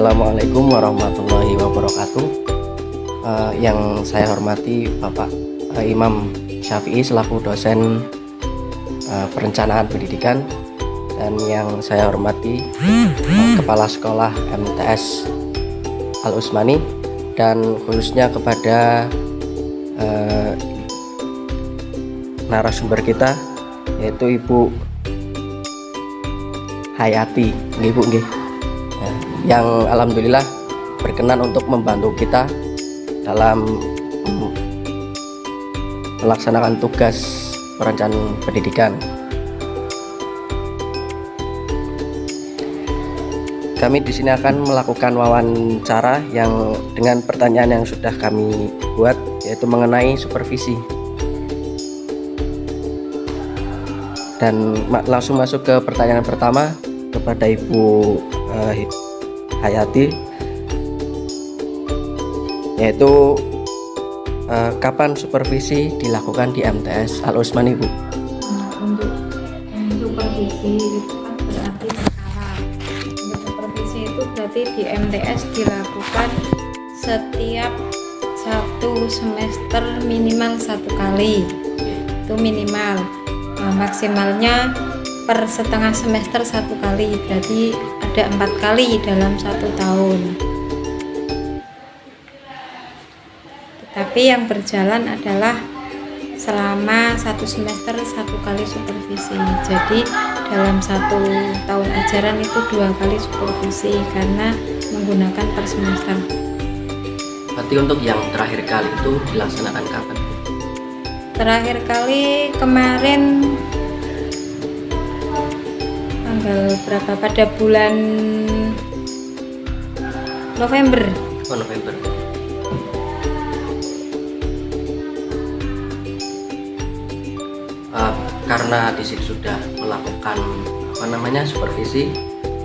Assalamualaikum warahmatullahi wabarakatuh. Yang saya hormati Bapak Imam Syafi'i selaku dosen perencanaan pendidikan, dan yang saya hormati Kepala Sekolah MTS Al Usmani, dan khususnya kepada narasumber kita yaitu Ibu Hayati, Ibu nggih, yang alhamdulillah berkenan untuk membantu kita dalam melaksanakan tugas perencanaan pendidikan. Kami di sini akan melakukan wawancara yang dengan pertanyaan yang sudah kami buat, yaitu mengenai supervisi. Dan langsung masuk ke pertanyaan pertama kepada Ibu Hayati, yaitu kapan supervisi dilakukan di MTS Al Usmani, Bu? Untuk supervisi itu kan berarti berkala. Untuk supervisi itu berarti di MTS dilakukan setiap 1 semester minimal 1 kali. Itu minimal. Maksimalnya per setengah semester 1 kali. Berarti ada 4 kali dalam 1 tahun. Tetapi yang berjalan adalah selama 1 semester 1 kali supervisi. Jadi dalam 1 tahun ajaran itu 2 kali supervisi karena menggunakan per semester. Berarti untuk yang terakhir kali itu dilaksanakan kapan? Terakhir kali kemarin tanggal berapa, pada bulan November. Oh, November. Karena di sini sudah melakukan supervisi,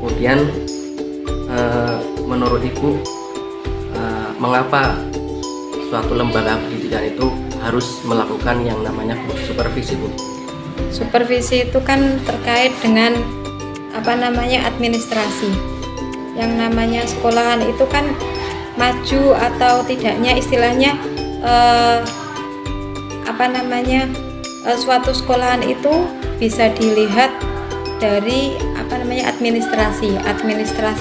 kemudian menurut Ibu mengapa suatu lembaga pendidikan itu harus melakukan yang namanya supervisi, Bu? Supervisi itu kan terkait dengan administrasi. Yang namanya sekolahan itu kan maju atau tidaknya, istilahnya suatu sekolahan itu bisa dilihat dari administrasi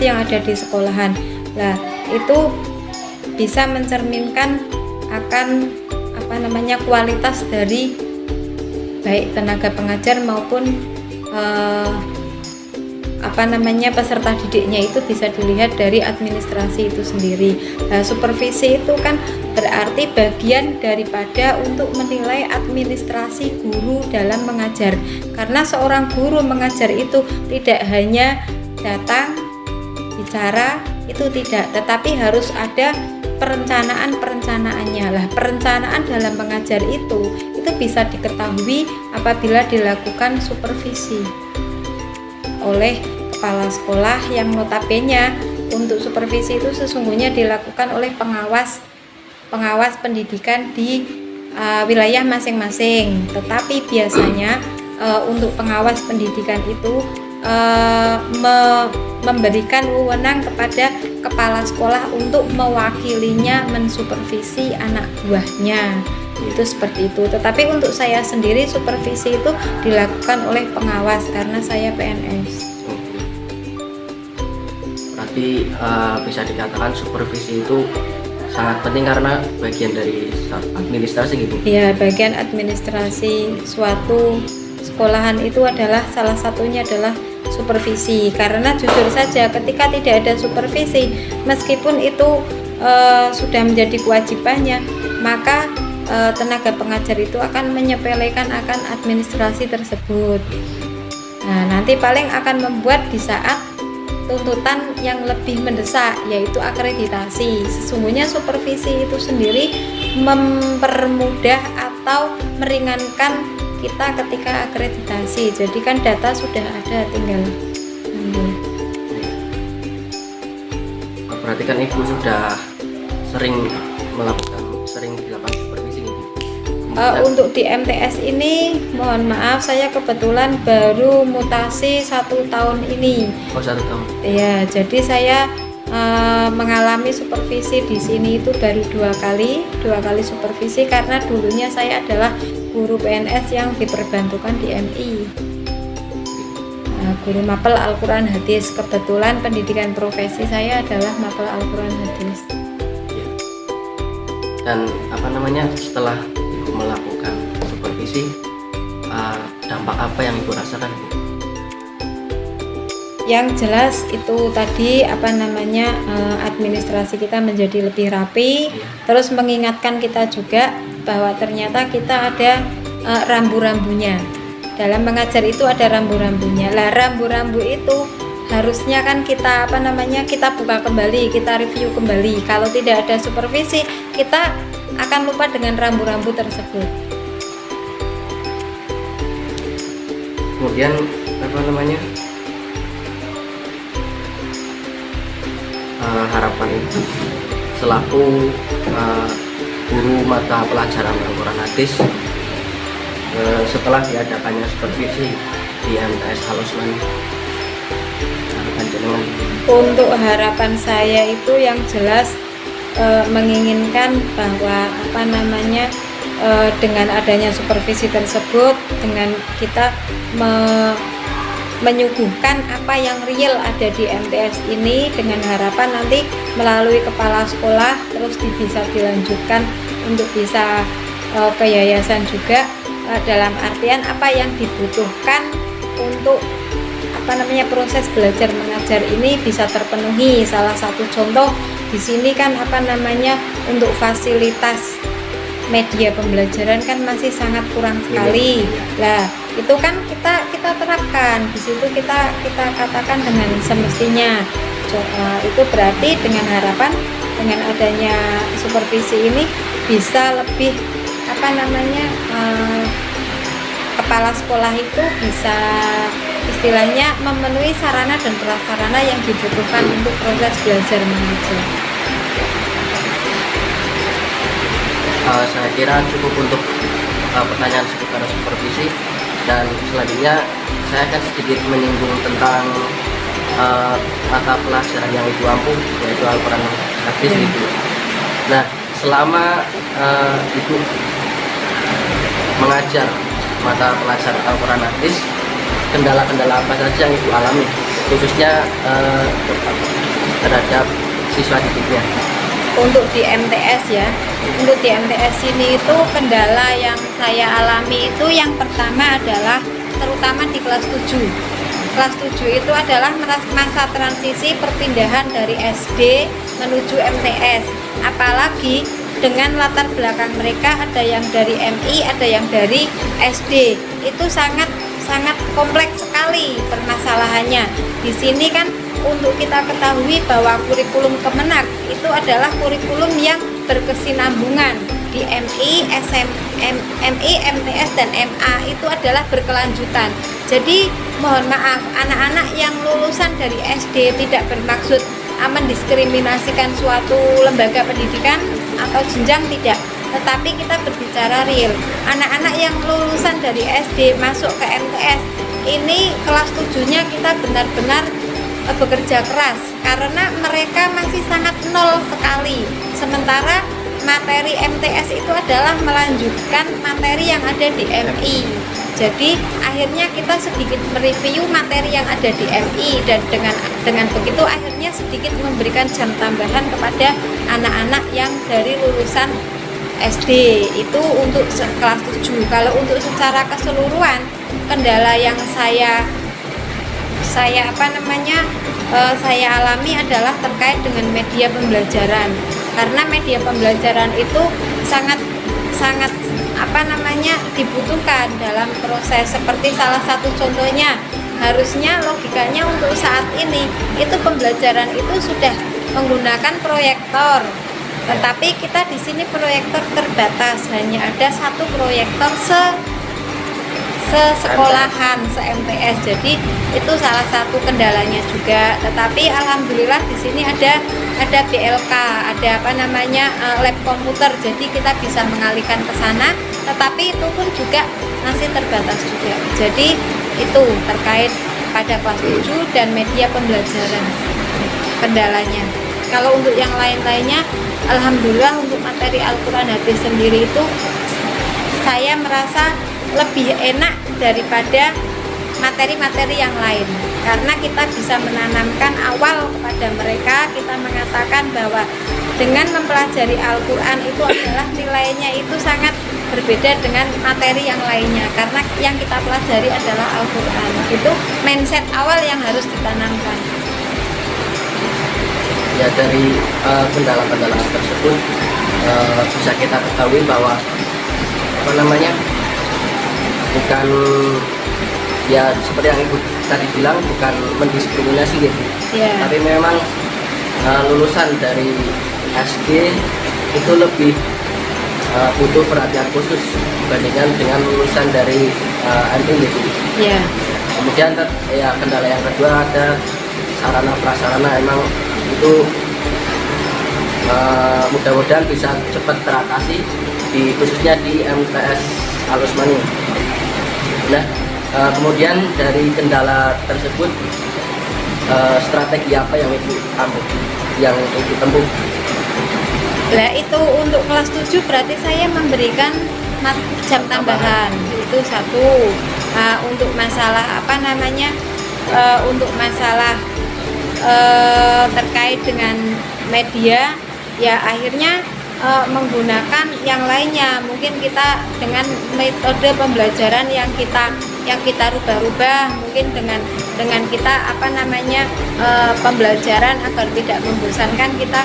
yang ada di sekolahan. Nah, itu bisa mencerminkan akan kualitas dari baik tenaga pengajar maupun peserta didiknya. Itu bisa dilihat dari administrasi itu sendiri. Nah, supervisi itu kan berarti bagian daripada untuk menilai administrasi guru dalam mengajar. Karena seorang guru mengajar itu tidak hanya datang, bicara, itu tidak, tetapi harus ada perencanaannya. Lah, perencanaan dalam mengajar itu bisa diketahui apabila dilakukan supervisi oleh kepala sekolah, yang notabene untuk supervisi itu sesungguhnya dilakukan oleh pengawas pendidikan di wilayah masing-masing. Tetapi biasanya untuk pengawas pendidikan itu memberikan wewenang kepada kepala sekolah untuk mewakilinya mensupervisi anak buahnya. Itu seperti itu. Tetapi untuk saya sendiri supervisi itu dilakukan oleh pengawas karena saya PNS. Berarti bisa dikatakan supervisi itu sangat penting karena bagian dari administrasi, gitu. Ya, bagian administrasi suatu sekolahan itu adalah salah satunya adalah supervisi. Karena jujur saja ketika tidak ada supervisi, meskipun itu sudah menjadi kewajibannya, maka tenaga pengajar itu akan menyepelekan akan administrasi tersebut. Nah, nanti paling akan membuat di saat tuntutan yang lebih mendesak, yaitu akreditasi. Sesungguhnya supervisi itu sendiri mempermudah atau meringankan kita ketika akreditasi. Jadi kan data sudah ada, tinggal ambil. Berarti kan Ibu sudah sering dilakukan supervisi ini. Untuk di MTS ini, mohon maaf, saya kebetulan baru mutasi 1 tahun ini. Oh, 1 tahun. Ya, jadi saya mengalami supervisi di sini itu baru dua kali supervisi, karena dulunya saya adalah guru PNS yang diperbantukan di MI, guru mapel Al-Quran Hadis. Kebetulan pendidikan profesi saya adalah mapel Al-Quran Hadis. Dan setelah Ibu melakukan supervisi, dampak apa yang Ibu rasakan, Bu? Yang jelas itu tadi administrasi kita menjadi lebih rapi, terus mengingatkan kita juga bahwa ternyata kita ada rambu-rambunya. Dalam mengajar itu ada rambu-rambunya. Lah rambu-rambu itu harusnya kan kita kita buka kembali, kita review kembali. Kalau tidak ada supervisi, kita akan lupa dengan rambu-rambu tersebut. Kemudian harapan itu selaku guru mata pelajaran Al-Quran Hadis, setelah diadakannya supervisi di MTS Halusman, harapan jenengan? Untuk harapan saya itu yang jelas menginginkan bahwa dengan adanya supervisi tersebut, dengan kita menyuguhkan apa yang real ada di MTS ini, dengan harapan nanti melalui kepala sekolah terus bisa dilanjutkan untuk bisa ke yayasan juga, dalam artian apa yang dibutuhkan untuk proses belajar mengajar ini bisa terpenuhi. Salah satu contoh di sini kan untuk fasilitas media pembelajaran kan masih sangat kurang sekali. Lah itu kan kita terapkan di situ, kita katakan dengan semestinya. Itu berarti dengan harapan dengan adanya supervisi ini bisa lebih kepala sekolah itu bisa istilahnya memenuhi sarana dan prasarana yang dibutuhkan untuk proses belajar mengajar. Saya kira cukup untuk pertanyaan seputar supervisi, dan selanjutnya saya akan sedikit menyinggung tentang mata pelajaran yang Ibu ampuh, yaitu Al-Quran Hadis itu. Nah, selama Ibu mengajar mata pelajaran Al-Quran Hadis, kendala-kendala apa saja yang Ibu alami, khususnya terhadap siswa didiknya? Untuk di MTS untuk di MTS ini itu kendala yang saya alami itu yang pertama adalah terutama di kelas 7. Kelas 7 itu adalah masa transisi perpindahan dari SD menuju MTS. Apalagi dengan latar belakang mereka ada yang dari MI, ada yang dari SD. Itu sangat kompleks sekali permasalahannya. Di sini kan untuk kita ketahui bahwa kurikulum Kemenak itu adalah kurikulum yang berkesinambungan. Di MI, MTS dan MA itu adalah berkelanjutan. Jadi mohon maaf, anak-anak yang lulusan dari SD tidak bermaksud mendiskriminasikan suatu lembaga pendidikan atau jenjang, tidak. Tetapi kita berbicara real. Anak-anak yang lulusan dari SD masuk ke MTS, ini kelas 7-nya kita benar-benar bekerja keras karena mereka masih sangat nol sekali. Sementara materi MTS itu adalah melanjutkan materi yang ada di MI. Jadi akhirnya kita sedikit mereview materi yang ada di MI, dan dengan begitu akhirnya sedikit memberikan jam tambahan kepada anak-anak yang dari lulusan SD itu untuk kelas 7. Kalau untuk secara keseluruhan, kendala yang saya alami adalah terkait dengan media pembelajaran. Karena media pembelajaran itu sangat dibutuhkan dalam proses, seperti salah satu contohnya, harusnya logikanya untuk saat ini itu pembelajaran itu sudah menggunakan proyektor. Tetapi kita di sini proyektor terbatas, hanya ada satu proyektor sekolahan, se-MTS. Jadi itu salah satu kendalanya juga. Tetapi alhamdulillah di sini ada BLK, ada lab komputer. Jadi kita bisa mengalihkan ke sana, tetapi itu pun juga masih terbatas juga. Jadi itu terkait pada kelas 7 dan media pembelajaran kendalanya. Kalau untuk yang lain-lainnya, alhamdulillah untuk materi Al-Quran hadis sendiri itu saya merasa lebih enak daripada materi-materi yang lain, karena kita bisa menanamkan awal kepada mereka. Kita mengatakan bahwa dengan mempelajari Al-Quran itu adalah nilainya itu sangat berbeda dengan materi yang lainnya, karena yang kita pelajari adalah Al-Quran. Itu mindset awal yang harus ditanamkan. Ya, dari kendala-kendala tersebut bisa kita ketahui bahwa bukan, ya seperti yang Ibu tadi bilang, bukan mendiskriminasi gitu, tapi memang lulusan dari SD itu lebih butuh perhatian khusus dibandingkan dengan lulusan dari MT gitu. Kemudian ya kendala yang kedua ada sarana prasarana, emang itu mudah-mudahan bisa cepat teratasi khususnya di MTS Al-Utsmani. Nah, kemudian dari kendala tersebut strategi apa yang Ibu tempuh? Nah, itu untuk kelas 7 berarti saya memberikan jam tambahan, itu satu. Untuk masalah untuk masalah terkait dengan media, ya akhirnya menggunakan yang lainnya. Mungkin kita dengan metode pembelajaran yang kita rubah-rubah, mungkin dengan kita pembelajaran agar tidak membosankan, kita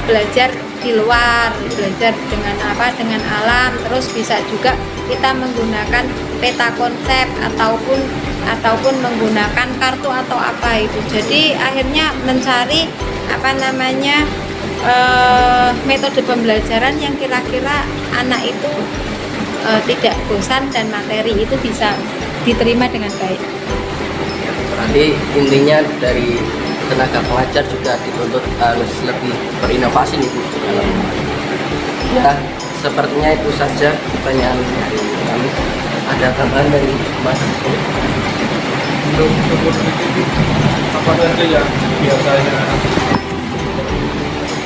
belajar di luar, belajar dengan alam. Terus bisa juga kita menggunakan peta konsep ataupun menggunakan kartu atau apa itu. Jadi akhirnya mencari metode pembelajaran yang kira-kira anak itu tidak bosan dan materi itu bisa diterima dengan baik. Berarti intinya dari tenaga pengajar juga dituntut harus lebih berinovasi nih Bu. Ya, sepertinya itu saja pertanyaan kami. Ada tambahan dari Mas? Untuk apa saja yang biasanya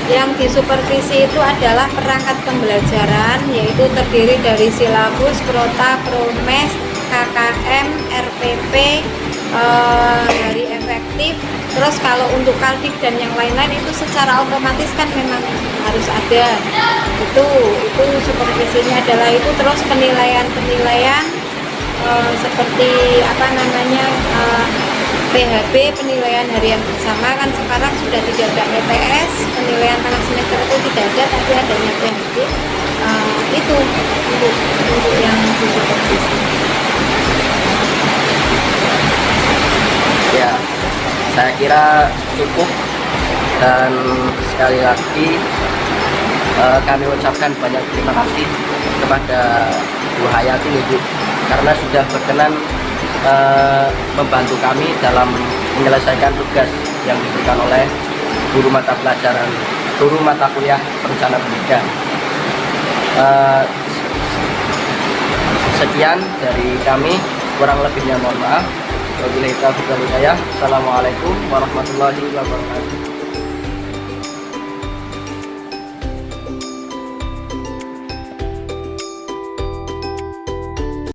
yang disupervisi itu adalah perangkat pembelajaran, yaitu terdiri dari silabus, prota, promes, KKM, RPP, hari efektif. Terus kalau untuk kaldik dan yang lain-lain itu secara otomatis kan memang harus ada. Itu supervisinya adalah itu. Terus penilaian seperti PHB, penilaian harian bersama, kan sekarang sudah tidak ada ETS, penilaian tengah semester itu tidak ada, tapi adanya PHB. Itu untuk yang disupervisi. Ya, saya kira cukup, dan sekali lagi kami ucapkan banyak terima kasih kepada Bu Hayati Ibu, karena sudah berkenan membantu kami dalam menyelesaikan tugas yang diberikan oleh guru mata kuliah perencanaan pendidikan. Sekian dari kami, kurang lebihnya mohon maaf. Wabillahi taufiq wal hidayah. Assalamualaikum warahmatullahi wabarakatuh.